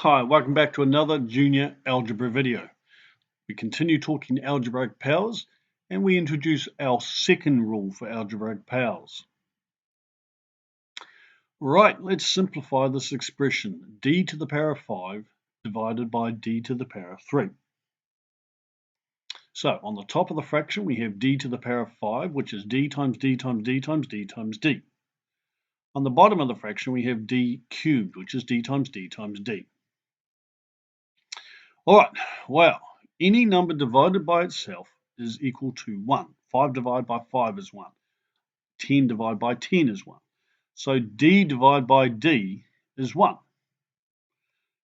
Hi, welcome back to another junior algebra video. We continue talking algebraic powers and we introduce our second rule for algebraic powers. Right, let's simplify this expression, d to the power of 5 divided by d to the power of 3. So on the top of the fraction we have d to the power of 5, which is d times d times d times d times d. On the bottom of the fraction we have d cubed, which is d times d times d. All right, well, any number divided by itself is equal to 1. 5 divided by 5 is 1. 10 divided by 10 is 1. So d divided by d is 1.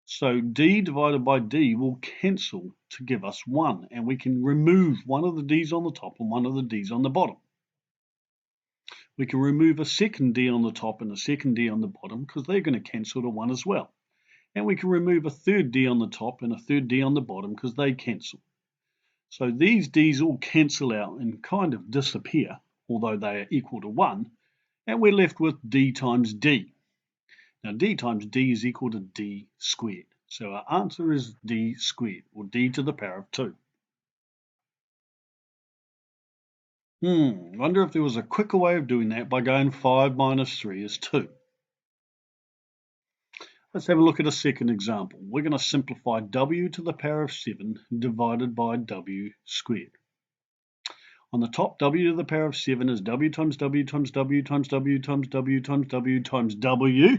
So d divided by d will cancel to give us 1, and we can remove one of the d's on the top and one of the d's on the bottom. We can remove a second d on the top and a second d on the bottom because they're going to cancel to 1 as well. And we can remove a third d on the top and a third d on the bottom because they cancel. So these d's all cancel out and kind of disappear, although they are equal to 1, and we're left with d times d. Now d times d is equal to d squared. So our answer is d squared, or d to the power of 2. Wonder if there was a quicker way of doing that by going 5 minus 3 is 2. Let's have a look at a second example. We're going to simplify w to the power of 7 divided by w squared. On the top, w to the power of 7 is w times w times w times w times w times w times w.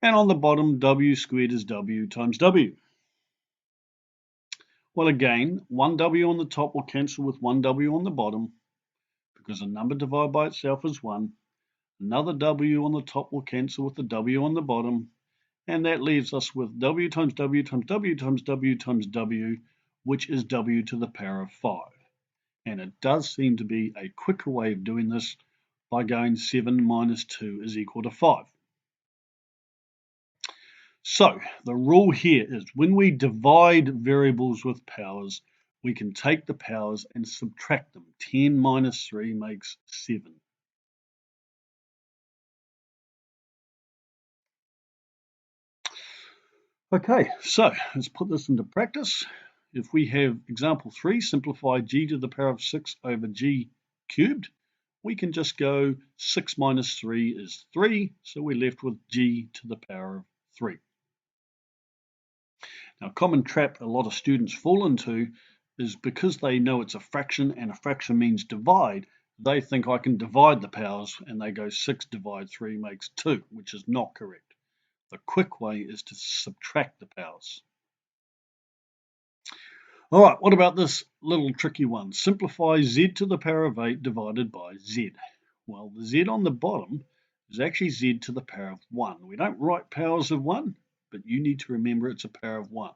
And on the bottom, w squared is w times w. Well, again, one w on the top will cancel with one w on the bottom because a number divided by itself is 1. Another w on the top will cancel with the w on the bottom. And that leaves us with w times w times w times w times w, which is w to the power of 5. And it does seem to be a quicker way of doing this by going 7 minus 2 is equal to 5. So the rule here is when we divide variables with powers, we can take the powers and subtract them. 10 minus 3 makes 7. Okay, so let's put this into practice. If we have example 3, simplify g to the power of 6 over g cubed, we can just go 6 minus 3 is 3, so we're left with g to the power of 3. Now, a common trap a lot of students fall into is because they know it's a fraction and a fraction means divide, they think I can divide the powers and they go 6 divided 3 makes 2, which is not correct. The quick way is to subtract the powers. All right, what about this little tricky one? Simplify z to the power of 8 divided by z. Well, the z on the bottom is actually z to the power of 1. We don't write powers of 1, but you need to remember it's a power of 1.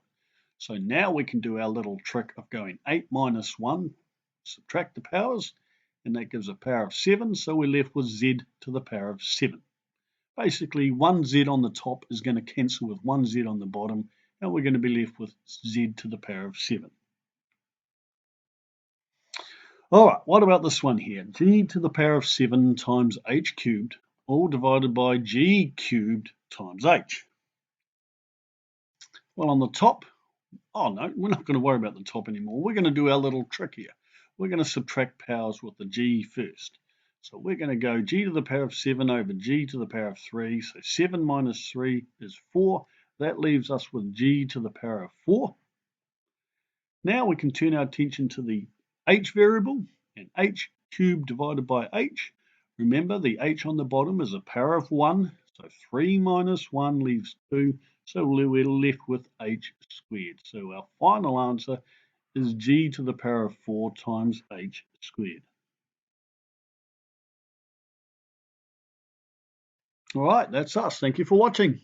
So now we can do our little trick of going 8 minus 1, subtract the powers, and that gives a power of 7, so we're left with z to the power of 7. Basically, one z on the top is going to cancel with one z on the bottom, and we're going to be left with z to the power of 7. All right, what about this one here? G to the power of 7 times h cubed, all divided by g cubed times h. Well, on the top, oh no, we're not going to worry about the top anymore. We're going to do our little trick here. We're going to subtract powers with the g first. So we're going to go g to the power of 7 over g to the power of 3. So 7 minus 3 is 4. That leaves us with g to the power of 4. Now we can turn our attention to the h variable, and h cubed divided by h. Remember, the h on the bottom is a power of 1, so 3 minus 1 leaves 2, so we're left with h squared. So our final answer is g to the power of 4 times h squared. All right, that's us. Thank you for watching.